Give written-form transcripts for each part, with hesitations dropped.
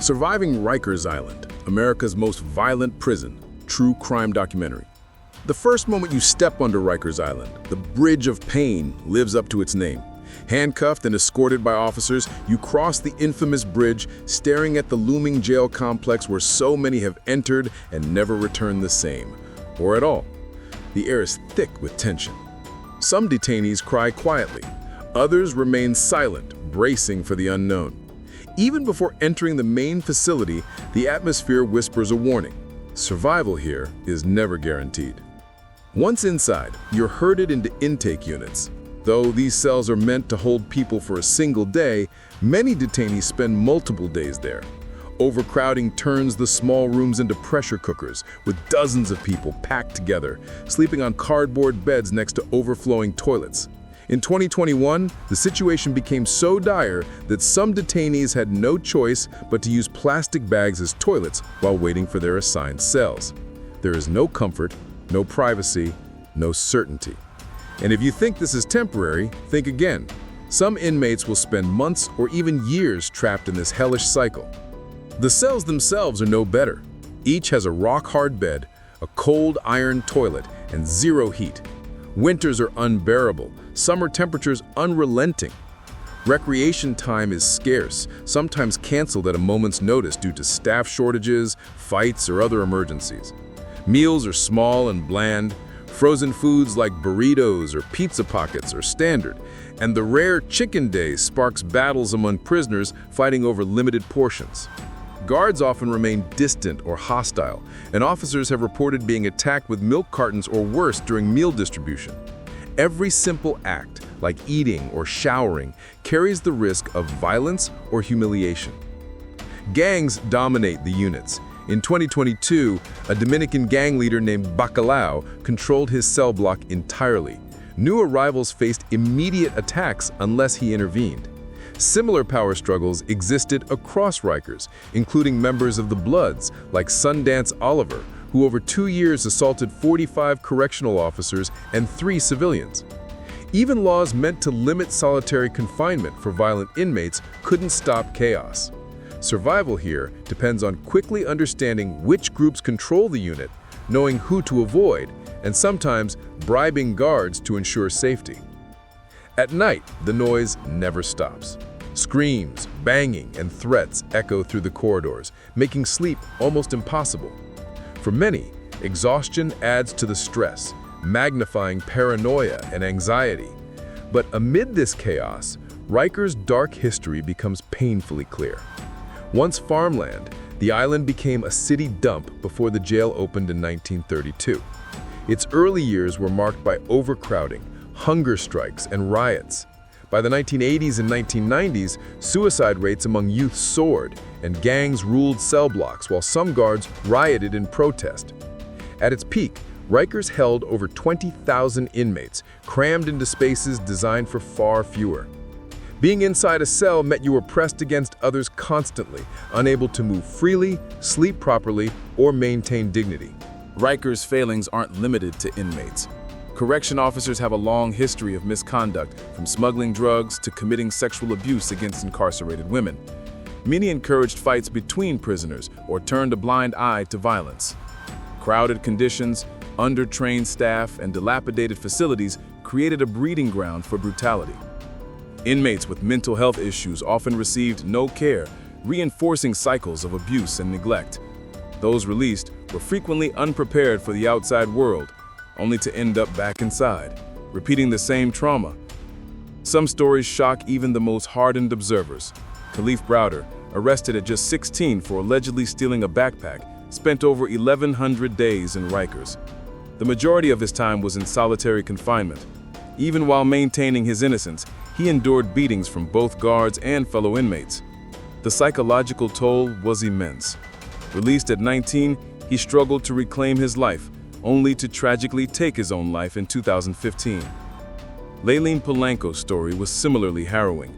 Surviving Rikers Island, America's most violent prison, true crime documentary. The first moment you step onto Rikers Island, the Bridge of Pain lives up to its name. Handcuffed and escorted by officers, you cross the infamous bridge, staring at the looming jail complex where so many have entered and never returned the same, or at all. The air is thick with tension. Some detainees cry quietly. Others remain silent, bracing for the unknown. Even before entering the main facility, the atmosphere whispers a warning. Survival here is never guaranteed. Once inside, you're herded into intake units. Though these cells are meant to hold people for a single day, many detainees spend multiple days there. Overcrowding turns the small rooms into pressure cookers, with dozens of people packed together, sleeping on cardboard beds next to overflowing toilets. In 2021, the situation became so dire that some detainees had no choice but to use plastic bags as toilets while waiting for their assigned cells. There is no comfort, no privacy, no certainty. And if you think this is temporary, think again. Some inmates will spend months or even years trapped in this hellish cycle. The cells themselves are no better. Each has a rock-hard bed, a cold iron toilet, and zero heat. Winters are unbearable, summer temperatures unrelenting. Recreation time is scarce, sometimes canceled at a moment's notice due to staff shortages, fights, or other emergencies. Meals are small and bland. Frozen foods like burritos or pizza pockets are standard, and the rare chicken day sparks battles among prisoners fighting over limited portions. Guards often remain distant or hostile, and officers have reported being attacked with milk cartons or worse during meal distribution. Every simple act, like eating or showering, carries the risk of violence or humiliation. Gangs dominate the units. In 2022, a Dominican gang leader named Bacalao controlled his cell block entirely. New arrivals faced immediate attacks unless he intervened. Similar power struggles existed across Rikers, including members of the Bloods like Sundance Oliver, who over 2 years assaulted 45 correctional officers and 3 civilians. Even laws meant to limit solitary confinement for violent inmates couldn't stop chaos. Survival here depends on quickly understanding which groups control the unit, knowing who to avoid, and sometimes bribing guards to ensure safety. At night, the noise never stops. Screams, banging, and threats echo through the corridors, making sleep almost impossible. For many, exhaustion adds to the stress, magnifying paranoia and anxiety. But amid this chaos, Riker's dark history becomes painfully clear. Once farmland, the island became a city dump before the jail opened in 1932. Its early years were marked by overcrowding, hunger strikes, and riots. By the 1980s and 1990s, suicide rates among youth soared, and gangs ruled cell blocks while some guards rioted in protest. At its peak, Rikers held over 20,000 inmates, crammed into spaces designed for far fewer. Being inside a cell meant you were pressed against others constantly, unable to move freely, sleep properly, or maintain dignity. Rikers' failings aren't limited to inmates. Correction officers have a long history of misconduct, from smuggling drugs to committing sexual abuse against incarcerated women. Many encouraged fights between prisoners or turned a blind eye to violence. Crowded conditions, under-trained staff, and dilapidated facilities created a breeding ground for brutality. Inmates with mental health issues often received no care, reinforcing cycles of abuse and neglect. Those released were frequently unprepared for the outside world, only to end up back inside, repeating the same trauma. Some stories shock even the most hardened observers. Khalif Browder, arrested at just 16 for allegedly stealing a backpack, spent over 1,100 days in Rikers. The majority of his time was in solitary confinement. Even while maintaining his innocence, he endured beatings from both guards and fellow inmates. The psychological toll was immense. Released at 19, he struggled to reclaim his life, only to tragically take his own life in 2015. Layleen Polanco's story was similarly harrowing.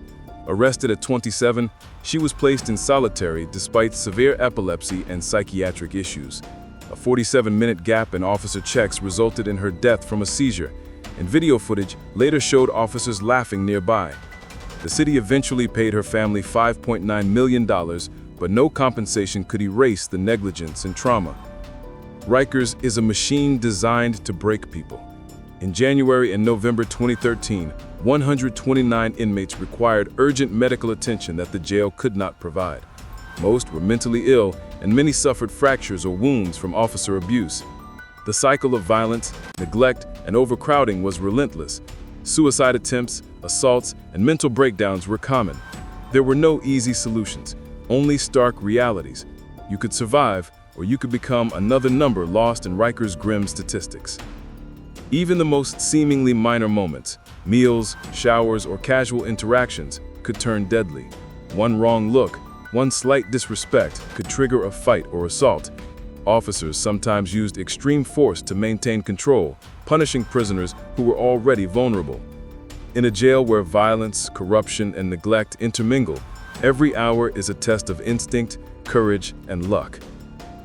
Arrested at 27, she was placed in solitary despite severe epilepsy and psychiatric issues. A 47-minute gap in officer checks resulted in her death from a seizure, and video footage later showed officers laughing nearby. The city eventually paid her family $5.9 million, but no compensation could erase the negligence and trauma. Rikers is a machine designed to break people. In January and November 2013, 129 inmates required urgent medical attention that the jail could not provide. Most were mentally ill, and many suffered fractures or wounds from officer abuse. The cycle of violence, neglect, and overcrowding was relentless. Suicide attempts, assaults, and mental breakdowns were common. There were no easy solutions, only stark realities. You could survive, or you could become another number lost in Riker's grim statistics. Even the most seemingly minor moments, meals, showers, or casual interactions, could turn deadly. One wrong look, one slight disrespect could trigger a fight or assault. Officers sometimes used extreme force to maintain control, punishing prisoners who were already vulnerable. In a jail where violence, corruption, and neglect intermingle, every hour is a test of instinct, courage, and luck.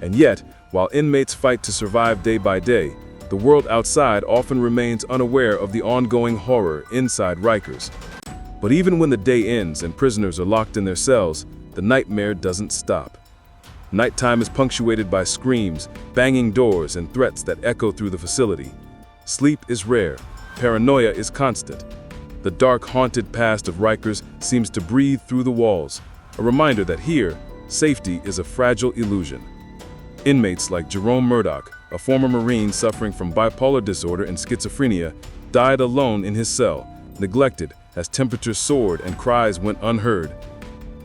And yet, while inmates fight to survive day by day, the world outside often remains unaware of the ongoing horror inside Rikers. But even when the day ends and prisoners are locked in their cells, the nightmare doesn't stop. Nighttime is punctuated by screams, banging doors, and threats that echo through the facility. Sleep is rare. Paranoia is constant. The dark, haunted past of Rikers seems to breathe through the walls, a reminder that here, safety is a fragile illusion. Inmates like Jerome Murdoch, a former Marine suffering from bipolar disorder and schizophrenia, died alone in his cell, neglected as temperatures soared and cries went unheard.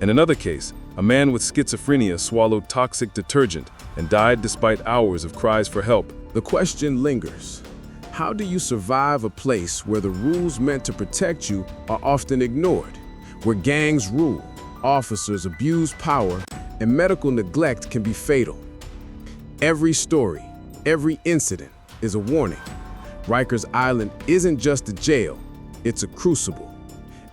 In another case, a man with schizophrenia swallowed toxic detergent and died despite hours of cries for help. The question lingers. How do you survive a place where the rules meant to protect you are often ignored, where gangs rule, officers abuse power, and medical neglect can be fatal? Every story, every incident is a warning. Rikers Island isn't just a jail, it's a crucible.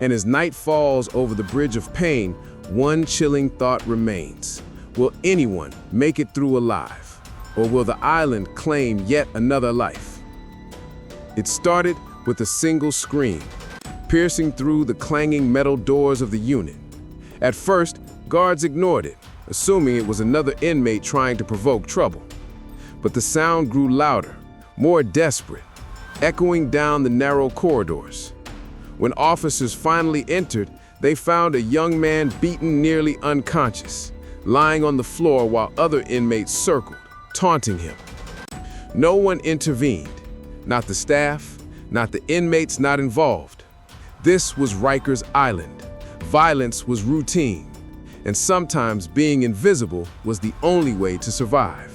And as night falls over the bridge of pain, one chilling thought remains. Will anyone make it through alive? Or will the island claim yet another life? It started with a single scream, piercing through the clanging metal doors of the unit. At first, guards ignored it, assuming it was another inmate trying to provoke trouble. But the sound grew louder, more desperate, echoing down the narrow corridors. When officers finally entered, they found a young man beaten nearly unconscious, lying on the floor while other inmates circled, taunting him. No one intervened, not the staff, not the inmates not involved. This was Rikers Island. Violence was routine, and sometimes being invisible was the only way to survive.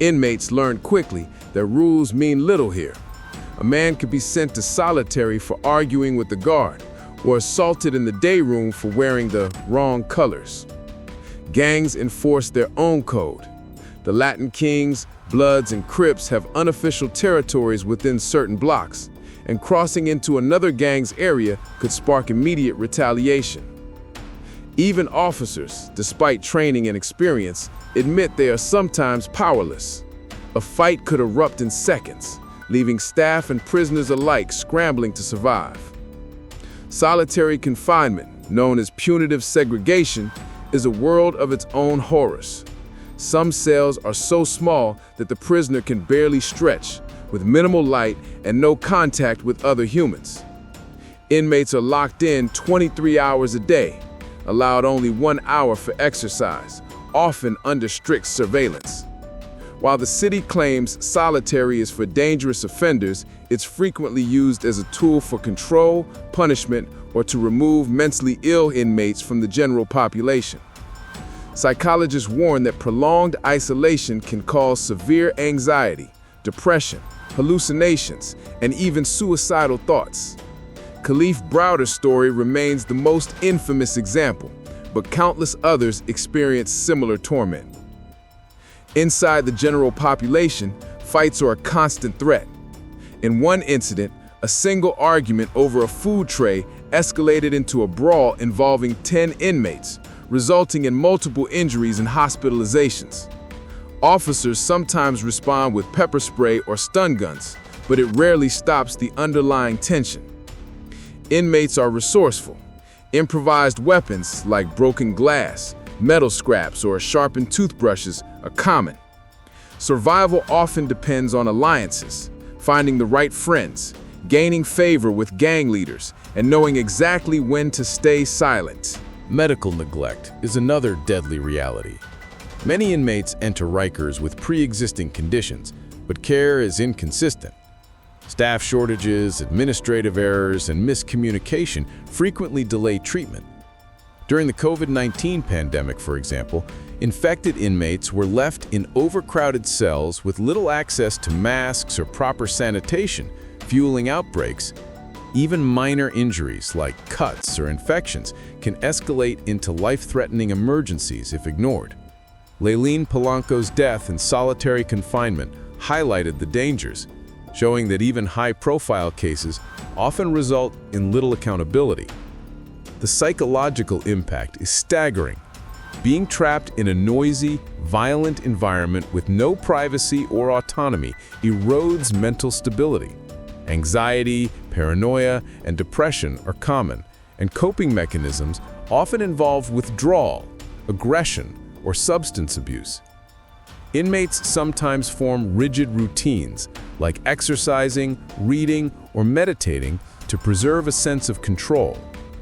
Inmates learned quickly that rules mean little here. A man could be sent to solitary for arguing with the guard, or assaulted in the day room for wearing the wrong colors. Gangs enforced their own code. The Latin Kings, Bloods, and Crips have unofficial territories within certain blocks, and crossing into another gang's area could spark immediate retaliation. Even officers, despite training and experience, admit they are sometimes powerless. A fight could erupt in seconds, leaving staff and prisoners alike scrambling to survive. Solitary confinement, known as punitive segregation, is a world of its own horrors. Some cells are so small that the prisoner can barely stretch, with minimal light and no contact with other humans. Inmates are locked in 23 hours a day, allowed only 1 hour for exercise, often under strict surveillance. While the city claims solitary is for dangerous offenders, it's frequently used as a tool for control, punishment, or to remove mentally ill inmates from the general population. Psychologists warn that prolonged isolation can cause severe anxiety, depression, hallucinations, and even suicidal thoughts. Khalif Browder's story remains the most infamous example, but countless others experience similar torment. Inside the general population, fights are a constant threat. In one incident, a single argument over a food tray escalated into a brawl involving 10 inmates, resulting in multiple injuries and hospitalizations. Officers sometimes respond with pepper spray or stun guns, but it rarely stops the underlying tension. Inmates are resourceful. Improvised weapons like broken glass, metal scraps, or sharpened toothbrushes are common. Survival often depends on alliances, finding the right friends, gaining favor with gang leaders, and knowing exactly when to stay silent. Medical neglect is another deadly reality. Many inmates enter Rikers with pre-existing conditions, but care is inconsistent. Staff shortages, administrative errors, and miscommunication frequently delay treatment. During the COVID-19 pandemic, for example, infected inmates were left in overcrowded cells with little access to masks or proper sanitation, fueling outbreaks. Even minor injuries like cuts or infections can escalate into life-threatening emergencies if ignored. Layleen Polanco's death in solitary confinement highlighted the dangers, showing that even high-profile cases often result in little accountability. The psychological impact is staggering. Being trapped in a noisy, violent environment with no privacy or autonomy erodes mental stability. Anxiety, paranoia, and depression are common, and coping mechanisms often involve withdrawal, aggression, or substance abuse. Inmates sometimes form rigid routines, like exercising, reading, or meditating to preserve a sense of control,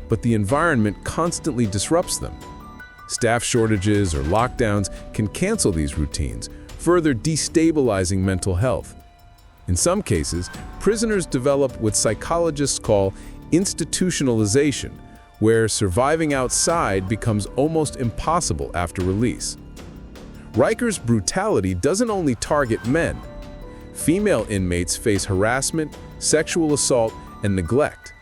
but the environment constantly disrupts them. Staff shortages or lockdowns can cancel these routines, further destabilizing mental health. In some cases, prisoners develop what psychologists call institutionalization, where surviving outside becomes almost impossible after release. Riker's brutality doesn't only target men. Female inmates face harassment, sexual assault, and neglect.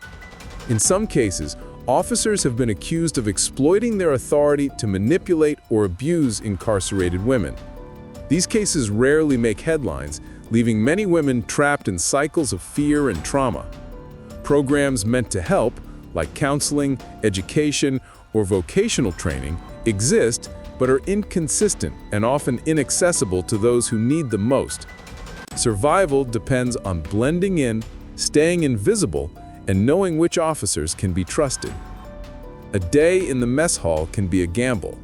In some cases, officers have been accused of exploiting their authority to manipulate or abuse incarcerated women. These cases rarely make headlines, leaving many women trapped in cycles of fear and trauma. Programs meant to help, like counseling, education, or vocational training, exist but are inconsistent and often inaccessible to those who need them most. Survival depends on blending in, staying invisible, and knowing which officers can be trusted. A day in the mess hall can be a gamble.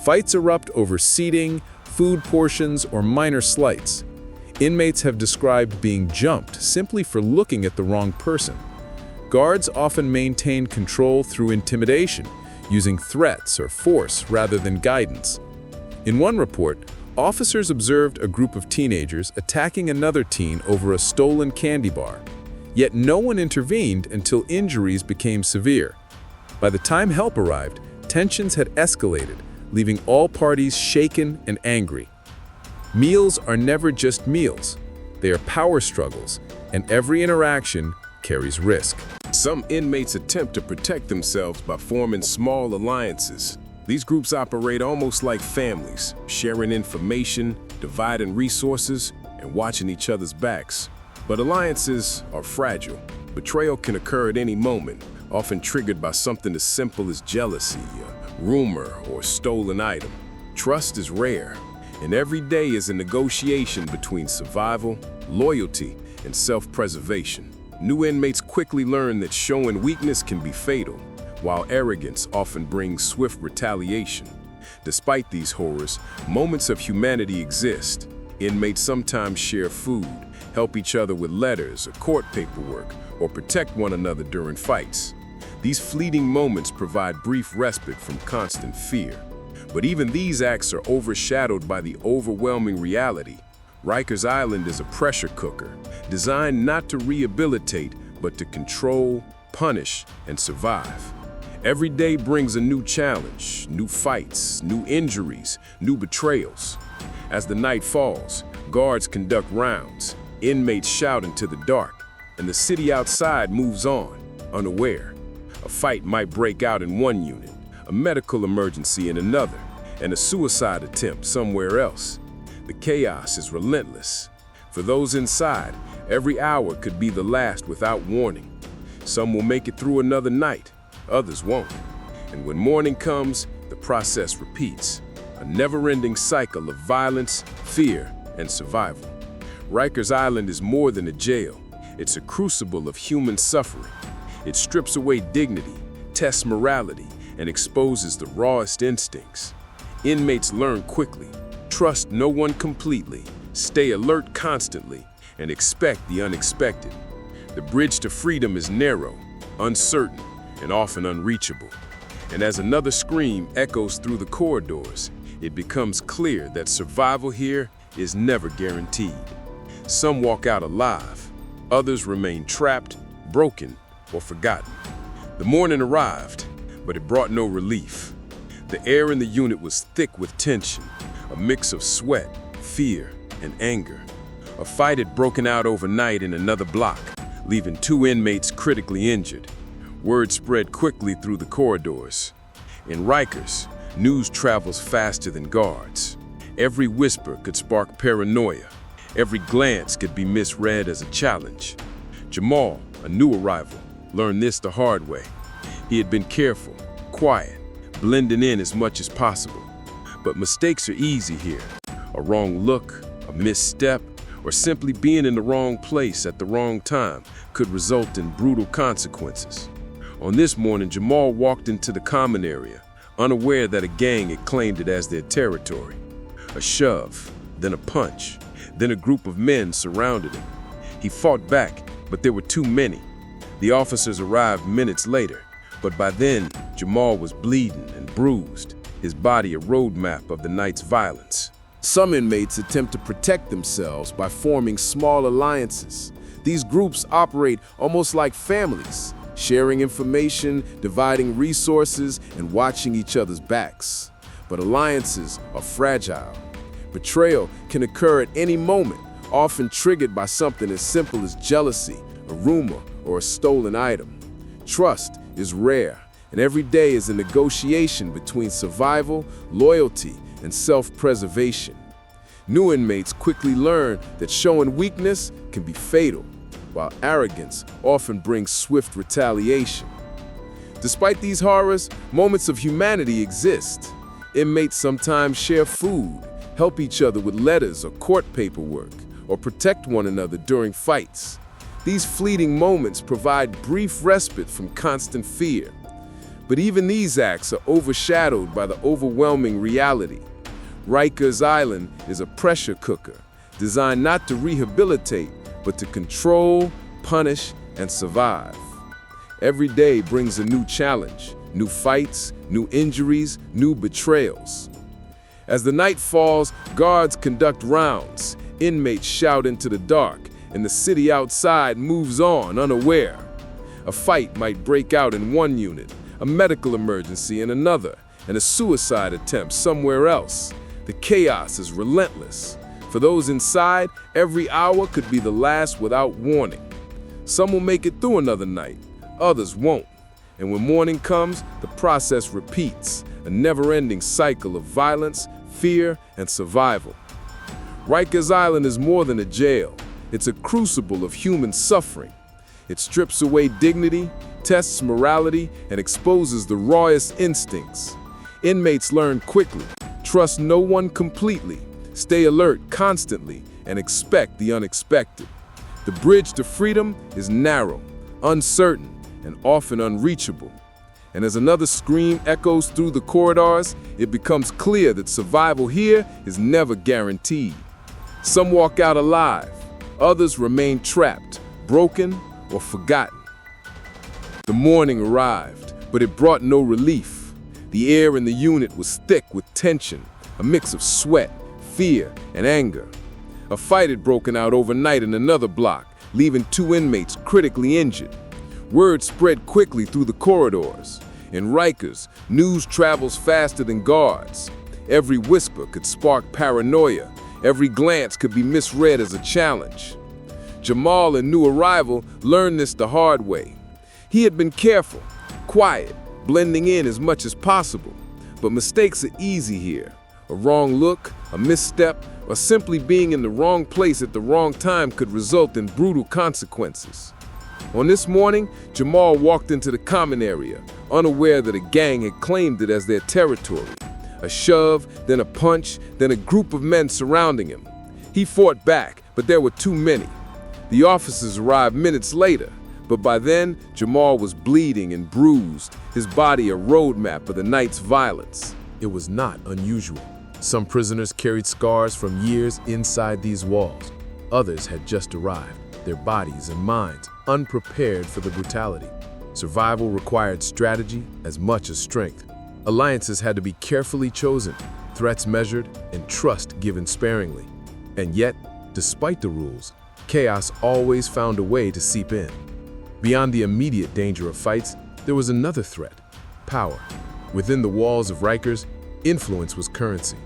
Fights erupt over seating, food portions, or minor slights. Inmates have described being jumped simply for looking at the wrong person. Guards often maintain control through intimidation, using threats or force rather than guidance. In one report, officers observed a group of teenagers attacking another teen over a stolen candy bar. Yet no one intervened until injuries became severe. By the time help arrived, tensions had escalated, leaving all parties shaken and angry. Meals are never just meals. They are power struggles, and every interaction carries risk. Some inmates attempt to protect themselves by forming small alliances. These groups operate almost like families, sharing information, dividing resources, and watching each other's backs. But alliances are fragile. Betrayal can occur at any moment, often triggered by something as simple as jealousy, a rumor, or a stolen item. Trust is rare, and every day is a negotiation between survival, loyalty, and self-preservation. New inmates quickly learn that showing weakness can be fatal, while arrogance often brings swift retaliation. Despite these horrors, moments of humanity exist. Inmates sometimes share food, help each other with letters or court paperwork, or protect one another during fights. These fleeting moments provide brief respite from constant fear. But even these acts are overshadowed by the overwhelming reality. Rikers Island is a pressure cooker, designed not to rehabilitate, but to control, punish, and survive. Every day brings a new challenge, new fights, new injuries, new betrayals. As the night falls, guards conduct rounds, inmates shout into the dark, and the city outside moves on, unaware. A fight might break out in one unit, a medical emergency in another, and a suicide attempt somewhere else. The chaos is relentless. For those inside, every hour could be the last without warning. Some will make it through another night, others won't. And when morning comes, the process repeats. A never-ending cycle of violence, fear, and survival. Rikers Island is more than a jail. It's a crucible of human suffering. It strips away dignity, tests morality and exposes the rawest instincts. Inmates learn quickly, trust no one completely, stay alert constantly, and expect the unexpected. The bridge to freedom is narrow, uncertain, and often unreachable. And as another scream echoes through the corridors, it becomes clear that survival here is never guaranteed. Some walk out alive, others remain trapped, broken, or forgotten. The morning arrived, but it brought no relief. The air in the unit was thick with tension, a mix of sweat, fear, and anger. A fight had broken out overnight in another block, leaving 2 inmates critically injured. Word spread quickly through the corridors. In Rikers, news travels faster than guards. Every whisper could spark paranoia. Every glance could be misread as a challenge. Jamal, a new arrival, learned this the hard way. He had been careful, quiet, blending in as much as possible. But mistakes are easy here. A wrong look, a misstep, or simply being in the wrong place at the wrong time could result in brutal consequences. On this morning, Jamal walked into the common area, unaware that a gang had claimed it as their territory. A shove, then a punch, then a group of men surrounded him. He fought back, but there were too many. The officers arrived minutes later, but by then, Jamal was bleeding and bruised, his body a roadmap of the night's violence. Some inmates attempt to protect themselves by forming small alliances. These groups operate almost like families, sharing information, dividing resources, and watching each other's backs. But alliances are fragile. Betrayal can occur at any moment, often triggered by something as simple as jealousy, a rumor, or a stolen item. Trust is rare, and every day is a negotiation between survival, loyalty, and self-preservation. New inmates quickly learn that showing weakness can be fatal, while arrogance often brings swift retaliation. Despite these horrors, moments of humanity exist. Inmates sometimes share food, help each other with letters or court paperwork, or protect one another during fights. These fleeting moments provide brief respite from constant fear. But even these acts are overshadowed by the overwhelming reality. Riker's Island is a pressure cooker, designed not to rehabilitate, but to control, punish, and survive. Every day brings a new challenge, new fights, new injuries, new betrayals. As the night falls, guards conduct rounds, inmates shout into the dark, and the city outside moves on unaware. A fight might break out in one unit, a medical emergency in another, and a suicide attempt somewhere else. The chaos is relentless. For those inside, every hour could be the last without warning. Some will make it through another night, others won't. And when morning comes, the process repeats, a never-ending cycle of violence, fear, and survival. Riker's Island is more than a jail. It's a crucible of human suffering. It strips away dignity, tests morality, and exposes the rawest instincts. Inmates learn quickly, trust no one completely, stay alert constantly, and expect the unexpected. The bridge to freedom is narrow, uncertain, and often unreachable. And as another scream echoes through the corridors, it becomes clear that survival here is never guaranteed. Some walk out alive, others remain trapped, broken, or forgotten. The morning arrived, but it brought no relief. The air in the unit was thick with tension, a mix of sweat, fear, and anger. A fight had broken out overnight in another block, leaving 2 inmates critically injured. Word spread quickly through the corridors. In Rikers, news travels faster than guards. Every whisper could spark paranoia. Every glance could be misread as a challenge. Jamal, a new arrival, learned this the hard way. He had been careful, quiet, blending in as much as possible. But mistakes are easy here. A wrong look, a misstep, or simply being in the wrong place at the wrong time could result in brutal consequences. On this morning, Jamal walked into the common area, unaware that a gang had claimed it as their territory. A shove, then a punch, then a group of men surrounding him. He fought back, but there were too many. The officers arrived minutes later, But by then, Jamal was bleeding and bruised, his body a roadmap of the night's violence. It was not unusual. Some prisoners carried scars from years inside these walls. Others had just arrived, their bodies and minds unprepared for the brutality. Survival required strategy as much as strength. Alliances had to be carefully chosen, threats measured, and trust given sparingly. And yet, despite the rules, chaos always found a way to seep in. Beyond the immediate danger of fights, there was another threat: power. Within the walls of Riker's, influence was currency.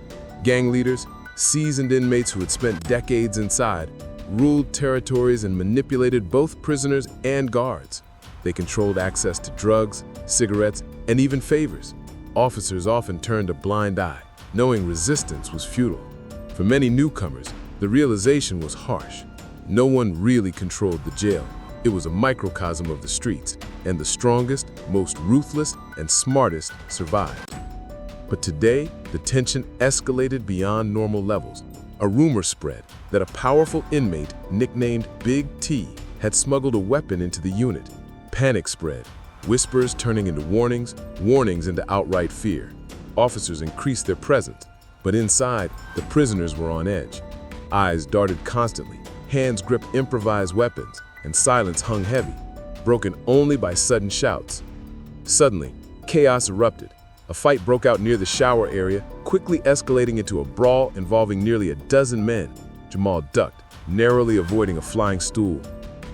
Gang leaders, seasoned inmates who had spent decades inside, ruled territories and manipulated both prisoners and guards. They controlled access to drugs, cigarettes, and even favors. Officers often turned a blind eye, knowing resistance was futile. For many newcomers, the realization was harsh. No one really controlled the jail. It was a microcosm of the streets, and the strongest, most ruthless, and smartest survived. But today, the tension escalated beyond normal levels. A rumor spread that a powerful inmate nicknamed Big T had smuggled a weapon into the unit. Panic spread, whispers turning into warnings, warnings into outright fear. Officers increased their presence, but inside, the prisoners were on edge. Eyes darted constantly, hands gripped improvised weapons, and silence hung heavy, broken only by sudden shouts. Suddenly, chaos erupted. A fight broke out near the shower area, quickly escalating into a brawl involving nearly a dozen men. Jamal ducked, narrowly avoiding a flying stool.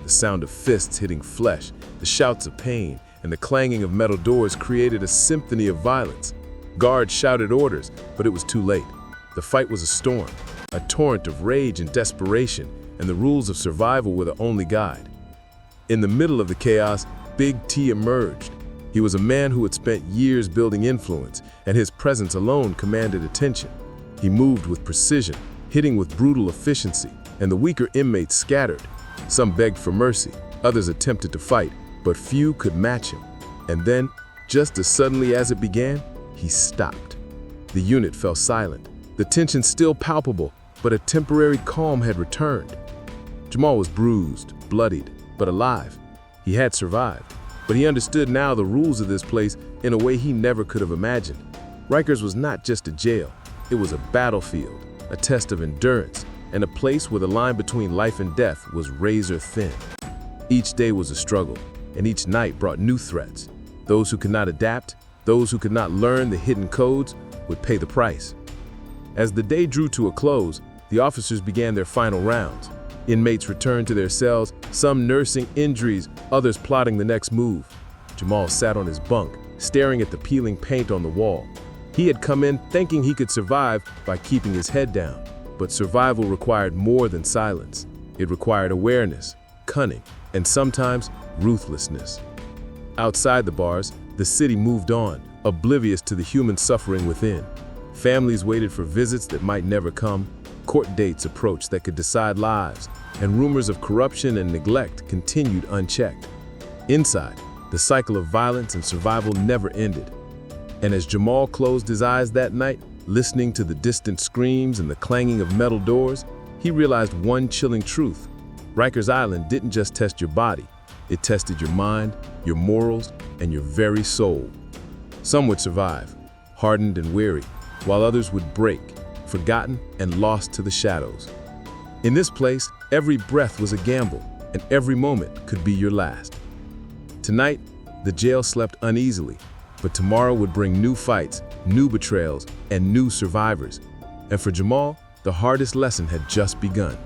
The sound of fists hitting flesh, the shouts of pain, and the clanging of metal doors created a symphony of violence. Guards shouted orders, but it was too late. The fight was a storm, a torrent of rage and desperation, and the rules of survival were the only guide. In the middle of the chaos, Big T emerged. He was a man who had spent years building influence, and his presence alone commanded attention. He moved with precision, hitting with brutal efficiency, and the weaker inmates scattered. Some begged for mercy, others attempted to fight, but few could match him. And then, just as suddenly as it began, he stopped. The unit fell silent, the tension still palpable, but a temporary calm had returned. Jamal was bruised, bloodied, but alive. He had survived, but he understood now the rules of this place in a way he never could have imagined. Riker's was not just a jail, it was a battlefield, a test of endurance, and a place where the line between life and death was razor thin. Each day was a struggle, and each night brought new threats. Those who could not adapt, those who could not learn the hidden codes, would pay the price. As the day drew to a close, the officers began their final rounds. Inmates returned to their cells, some nursing injuries, others plotting the next move. Jamal sat on his bunk, staring at the peeling paint on the wall. He had come in thinking he could survive by keeping his head down, but survival required more than silence. It required awareness, cunning, and sometimes ruthlessness. Outside the bars, the city moved on, oblivious to the human suffering within. Families waited for visits that might never come. Court dates approached that could decide lives, and rumors of corruption and neglect continued unchecked. Inside, the cycle of violence and survival never ended. And as Jamal closed his eyes that night, listening to the distant screams and the clanging of metal doors, he realized one chilling truth. Riker's Island didn't just test your body, it tested your mind, your morals, and your very soul. Some would survive, hardened and weary, while others would break, forgotten and lost to the shadows. In this place, every breath was a gamble, and every moment could be your last. Tonight, the jail slept uneasily, but tomorrow would bring new fights, new betrayals, and new survivors. And for Jamal, the hardest lesson had just begun.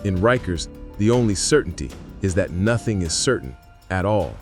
In Rikers, the only certainty is that nothing is certain at all.